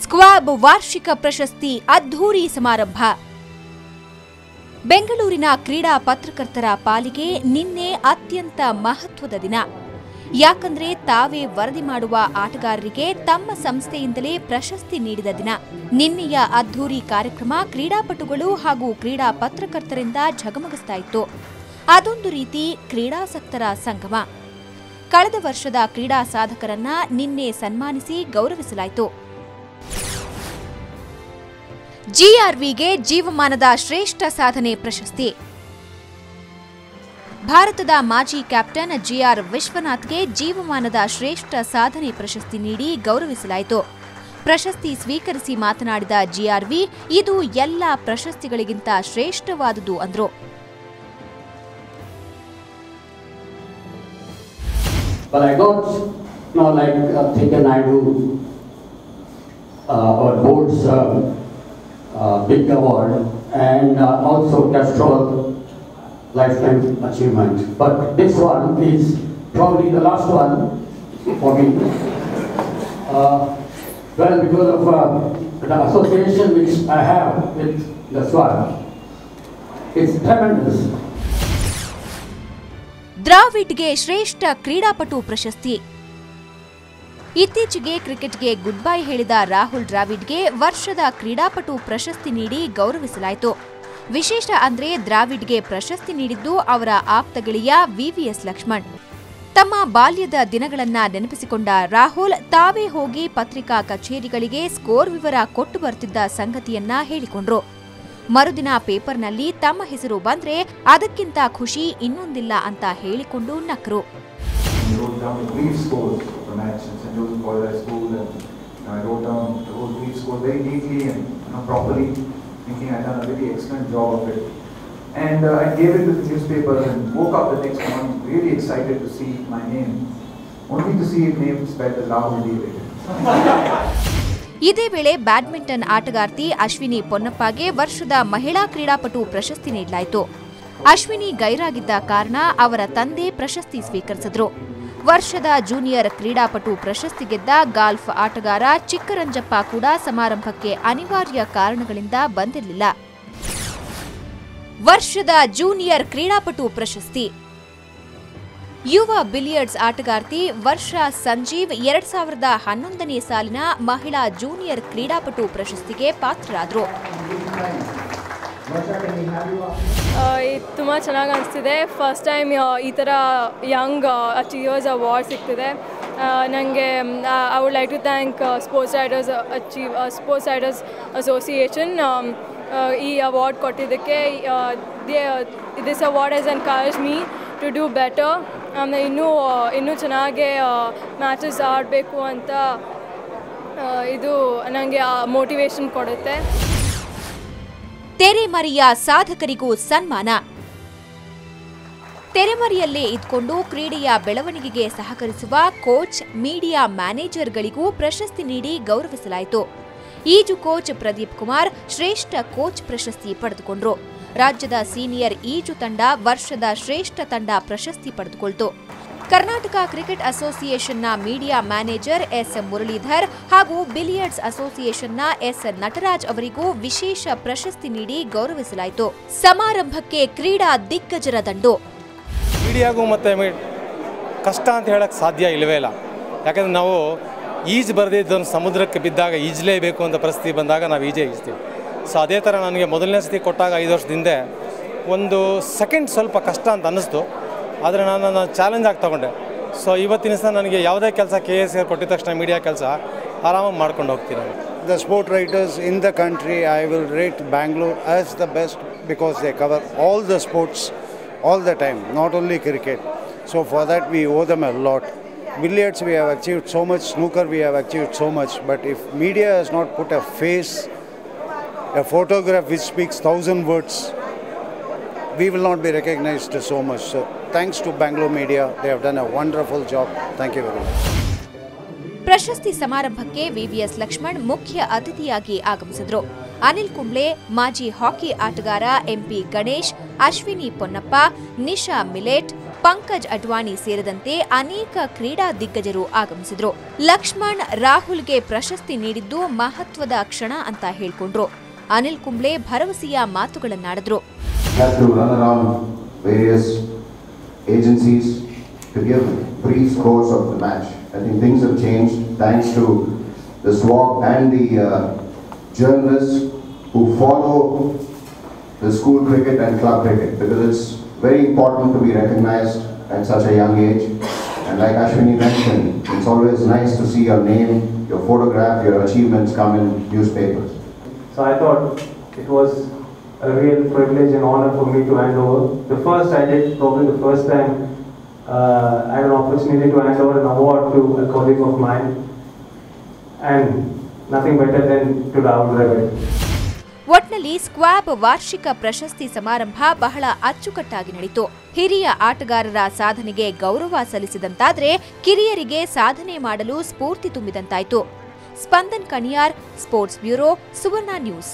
ಸ್ಕ್ವಾಬ್ ವಾರ್ಷಿಕ ಪ್ರಶಸ್ತಿ ಅದ್ಧೂರಿ ಸಮಾರಂಭ. ಬೆಂಗಳೂರಿನ ಕ್ರೀಡಾ ಪತ್ರಕರ್ತರ ಪಾಲಿಗೆ ನಿನ್ನೆ ಅತ್ಯಂತ ಮಹತ್ವದ ದಿನ. ಯಾಕಂದ್ರೆ ತಾವೇ ವರದಿ ಮಾಡುವ ಆಟಗಾರರಿಗೆ ತಮ್ಮ ಸಂಸ್ಥೆಯಿಂದಲೇ ಪ್ರಶಸ್ತಿ ನೀಡಿದ ದಿನ. ನಿನ್ನೆಯ ಅದ್ಧೂರಿ ಕಾರ್ಯಕ್ರಮ ಕ್ರೀಡಾಪಟುಗಳು ಹಾಗೂ ಕ್ರೀಡಾ ಪತ್ರಕರ್ತರಿಂದ ಝಗಮಗಿಸ್ತಾ ಇತ್ತು. ಅದೊಂದು ರೀತಿ ಕ್ರೀಡಾಸಕ್ತರ ಸಂಗಮ. ಕಳೆದ ವರ್ಷದ ಕ್ರೀಡಾ ಸಾಧಕರನ್ನ ನಿನ್ನೆ ಸನ್ಮಾನಿಸಿ ಗೌರವಿಸಲಾಯಿತು. ಜಿಆರ್ವಿಗೆ ಜೀವಮಾನದ ಶ್ರೇಷ್ಠ ಸಾಧನೆ ಪ್ರಶಸ್ತಿ. ಭಾರತದ ಮಾಜಿ ಕ್ಯಾಪ್ಟನ್ ಜಿಆರ್ ವಿಶ್ವನಾಥ್ಗೆ ಜೀವಮಾನದ ಶ್ರೇಷ್ಠ ಸಾಧನೆ ಪ್ರಶಸ್ತಿ ನೀಡಿ ಗೌರವಿಸಲಾಯಿತು. ಪ್ರಶಸ್ತಿ ಸ್ವೀಕರಿಸಿ ಮಾತನಾಡಿದ ಜಿಆರ್ವಿ, ಇದು ಎಲ್ಲ ಪ್ರಶಸ್ತಿಗಳಿಗಿಂತ ಶ್ರೇಷ್ಠವಾದುದು ಅಂದ್ರು. Big award and also Castrol lifetime achievement. But this one is probably the last one for me. Well, because of the association which I have with the SWAT, it's tremendous. ದ್ರಾವಿಡ್ಗೆ ಶ್ರೇಷ್ಠ ಕ್ರೀಡಾಪಟು ಪ್ರಶಸ್ತಿ. ಇತ್ತೀಚೆಗೆ ಕ್ರಿಕೆಟ್ಗೆ good bye ಹೇಳಿದ ರಾಹುಲ್ ದ್ರಾವಿಡ್ಗೆ ವರ್ಷದ ಕ್ರೀಡಾಪಟು ಪ್ರಶಸ್ತಿ ನೀಡಿ ಗೌರವಿಸಲಾಯಿತು. ವಿಶೇಷ ಅಂದ್ರೆ ದ್ರಾವಿಡ್ಗೆ ಪ್ರಶಸ್ತಿ ನೀಡಿದ್ದು ಅವರ ಆಪ್ತ ಗೆಳೆಯ ವಿವಿಎಸ್ ಲಕ್ಷ್ಮಣ್. ತಮ್ಮ ಬಾಲ್ಯದ ದಿನಗಳನ್ನ ನೆನಪಿಸಿಕೊಂಡ ರಾಹುಲ್ ತಾವೇ ಹೋಗಿ ಪತ್ರಿಕಾ ಕಚೇರಿಗಳಿಗೆ ಸ್ಕೋರ್ ವಿವರ ಕೊಟ್ಟು ಬರ್ತಿದ್ದ ಸಂಗತಿಯನ್ನ ಹೇಳಿಕೊಂಡ್ರು. ಮರುದಿನ ಪೇಪರ್ನಲ್ಲಿ ತಮ್ಮ ಹೆಸರು ಬಂದ್ರೆ ಅದಕ್ಕಿಂತ ಖುಷಿ ಇನ್ನೊಂದಿಲ್ಲ ಅಂತ ಹೇಳಿಕೊಂಡು ನಕ್ರು. I wrote down the whole brief score very neatly and properly, thinking I'd done a really excellent job of it. And I gave it to the newspaper and woke up the next morning really excited to see my name, only to see it named spelled as Rahul David. ಇದೇ ವೇಳೆ badminton ಆಟಗಾರ್ತಿ ಅಶ್ವಿನಿ ಪೊನ್ನಪ್ಪಗೆ ವರ್ಷದ ಮಹಿಳಾ ಕ್ರೀಡಾಪಟು ಪ್ರಶಸ್ತಿ ನೀಡಲಾಯಿತು. ಅಶ್ವಿನಿ ಗೈರಾಗಿದ್ದ ಕಾರಣ ಅವರ ತಂದೆ ಪ್ರಶಸ್ತಿ ಸ್ವೀಕರಿಸಿದ್ರು. ವರ್ಷದ ಜೂನಿಯರ್ ಕ್ರೀಡಾಪಟು ಪ್ರಶಸ್ತಿ ಗೆದ್ದ ಗಾಲ್ಫ್ ಆಟಗಾರ ಚಿಕ್ಕರಂಜಪ್ಪ ಕೂಡ ಸಮಾರಂಭಕ್ಕೆ ಅನಿವಾರ್ಯ ಕಾರಣಗಳಿಂದ ಬಂದಿರಲಿಲ್ಲ. ವರ್ಷದ ಜೂನಿಯರ್ ಕ್ರೀಡಾಪಟು ಪ್ರಶಸ್ತಿ. ಯುವ ಬಿಲಿಯರ್ಡ್ಸ್ ಆಟಗಾರ್ತಿ ವರ್ಷ ಸಂಜೀವ್ 2011ನೇ ಸಾಲಿನ ಮಹಿಳಾ ಜೂನಿಯರ್ ಕ್ರೀಡಾಪಟು ಪ್ರಶಸ್ತಿಗೆ ಪಾತ್ರರಾದರು. ತುಂಬ ಚೆನ್ನಾಗಿ ಅನಿಸ್ತಿದೆ. ಫಸ್ಟ್ ಟೈಮ್ ಈ ಥರ ಯಂಗ್ ಅಚೀವರ್ಸ್ ಅವಾರ್ಡ್ ಸಿಗ್ತಿದೆ ನನಗೆ. I would like to thank sports writers association ಈ ಅವಾರ್ಡ್ ಕೊಟ್ಟಿದ್ದಕ್ಕೆ. This award has encourage me to do better. ಆಮೇಲೆ ಇನ್ನೂ ಚೆನ್ನಾಗಿ ಮ್ಯಾಚಸ್ ಆಡಬೇಕು ಅಂತ ಇದು ನನಗೆ ಮೋಟಿವೇಶನ್ ಕೊಡುತ್ತೆ. ತೆರೆಮರೆಯ ಸಾಧಕರಿಗೂ ಸನ್ಮಾನ. ತೆರೆಮರೆಯಲ್ಲೇ ಇದ್ಕೊಂಡು ಕ್ರೀಡೆಯ ಬೆಳವಣಿಗೆಗೆ ಸಹಕರಿಸುವ ಕೋಚ್, ಮೀಡಿಯಾ ಮ್ಯಾನೇಜರ್ಗಳಿಗೂ ಪ್ರಶಸ್ತಿ ನೀಡಿ ಗೌರವಿಸಲಾಯಿತು. ಈಜು ಕೋಚ್ ಪ್ರದೀಪ್ ಕುಮಾರ್ ಶ್ರೇಷ್ಠ ಕೋಚ್ ಪ್ರಶಸ್ತಿ ಪಡೆದುಕೊಂಡ್ರು. ರಾಜ್ಯದ ಸೀನಿಯರ್ ಈಜು ತಂಡ ವರ್ಷದ ಶ್ರೇಷ್ಠ ತಂಡ ಪ್ರಶಸ್ತಿ ಪಡೆದುಕೊಳ್ತು. ಕರ್ನಾಟಕ ಕ್ರಿಕೆಟ್ ಅಸೋಸಿಯೇಷನ್ನ ಮೀಡಿಯಾ ಮ್ಯಾನೇಜರ್ ಎಸ್ ಮುರಳೀಧರ್ ಹಾಗೂ ಬಿಲಿಯರ್ಡ್ಸ್ ಅಸೋಸಿಯೇಷನ್ನ ಎಸ್ ನಟರಾಜ್ ಅವರಿಗೂ ವಿಶೇಷ ಪ್ರಶಸ್ತಿ ನೀಡಿ ಗೌರವಿಸಲಾಯಿತು. ಸಮಾರಂಭಕ್ಕೆ ಕ್ರೀಡಾ ದಿಗ್ಗಜರ ದಂಡು. ಮೀಡಿಯಾಗೂ ಮತ್ತೆ ಕಷ್ಟ ಅಂತ ಹೇಳಕ್ಕೆ ಸಾಧ್ಯ ಇಲ್ಲವೇ ಇಲ್ಲ. ಯಾಕಂದರೆ ನಾವು ಈಜು ಬರೆದಿದ್ದನ್ನು ಸಮುದ್ರಕ್ಕೆ ಬಿದ್ದಾಗ ಈಜಲೇಬೇಕು ಅಂತ ಪರಿಸ್ಥಿತಿ ಬಂದಾಗ ನಾವು ಈಜೇ ಈಜ್ತೀವಿ. ಸೊ ಅದೇ ಥರ ನನಗೆ ಮೊದಲನೇ ಸತಿ ಕೊಟ್ಟಾಗ 5 ವರ್ಷದ ಹಿಂದೆ ಒಂದು ಸೆಕೆಂಡ್ ಸ್ವಲ್ಪ ಕಷ್ಟ ಅಂತ ಅನ್ನಿಸ್ತು. ಆದರೆ ನಾನು ಚಾಲೆಂಜ್ ಆಗಿ ತಗೊಂಡೆ. ಸೊ ಇವತ್ತಿನ ದಿವಸ ನನಗೆ ಯಾವುದೇ ಕೆಲಸ KSC ಕೊಟ್ಟಿದ ತಕ್ಷಣ ಮೀಡಿಯಾ ಕೆಲಸ ಆರಾಮಾಗಿ ಮಾಡ್ಕೊಂಡು ಹೋಗ್ತೀನಿ. The sport writers in the country, I will rate Bangalore as the best because they cover all the sports all the time, not only cricket. So for that we owe them a lot. Billiards we have achieved so much, snooker we have achieved so much, but if media has not put a face, a photograph which speaks 1,000 words, we will not be recognized so much. So thanks to Bangalore media, they have done a wonderful job. Thank you very much. ಪ್ರಶಸ್ತಿ ಸಮಾರಂಭಕ್ಕೆ VVS Lakshman ಮುಖ್ಯ ಅತಿಥಿಯಾಗಿ ಆಗಮಿಸಿದರು. ಅನಿಲ್ ಕುಂಬ್ಳೆ, ಮಾಜಿ ಹಾಕಿ ಆಟಗಾರ MP Ganesh, Ashwini Ponnappa, Nisha millet, Pankaj Advani ಸೇರಿದಂತೆ ಅನೇಕ ಕ್ರೀಡಾ ದಿಗ್ಗಜರು ಆಗಮಿಸಿದ್ರು. ಲಕ್ಷ್ಮಣ್ ರಾಹುಲ್ಗೆ ಪ್ರಶಸ್ತಿ ನೀಡಿದ್ದು ಮಹತ್ವದ ಕ್ಷಣ ಅಂತ ಹೇಳ್ಕೊಂಡ್ರು. ಅನಿಲ್ ಕುಂಬ್ಳೆ ಭರವಸೆಯ ಮಾತುಗಳನ್ನಾಡಿದ್ರು. To give brief scores of the match. I think things have changed thanks to the SWAG and the journalists who follow the school cricket and club cricket, because it's very important to be recognized at such a young age. And like Ashwini mentioned, it's always nice to see your name, your photograph, your achievements come in newspapers. So I thought it was a real privilege and honor for me to hand over. The first I did, probably the first time I had an opportunity to hand over an award to a colleague of mine, and nothing better than to Rahul Dravid. ಒಟ್ನಲ್ಲಿ ಸ್ಕ್ವಾಬ್ ವಾರ್ಷಿಕ ಪ್ರಶಸ್ತಿ ಸಮಾರಂಭ ಬಹಳ ಅಚ್ಚುಕಟ್ಟಾಗಿ ನಡೆಯಿತು. ಹಿರಿಯ ಆಟಗಾರರ ಸಾಧನೆಗೆ ಗೌರವ ಸಲ್ಲಿಸಿದಂತಾದ್ರೆ ಕಿರಿಯರಿಗೆ ಸಾಧನೆ ಮಾಡಲು ಸ್ಫೂರ್ತಿ ತುಂಬಿದಂತಾಯಿತು. ಸ್ಪಂದನ್ ಕಣಿಯಾರ್, ಸ್ಪೋರ್ಟ್ಸ್ ಬ್ಯೂರೋ, ಸುವರ್ಣ ನ್ಯೂಸ್.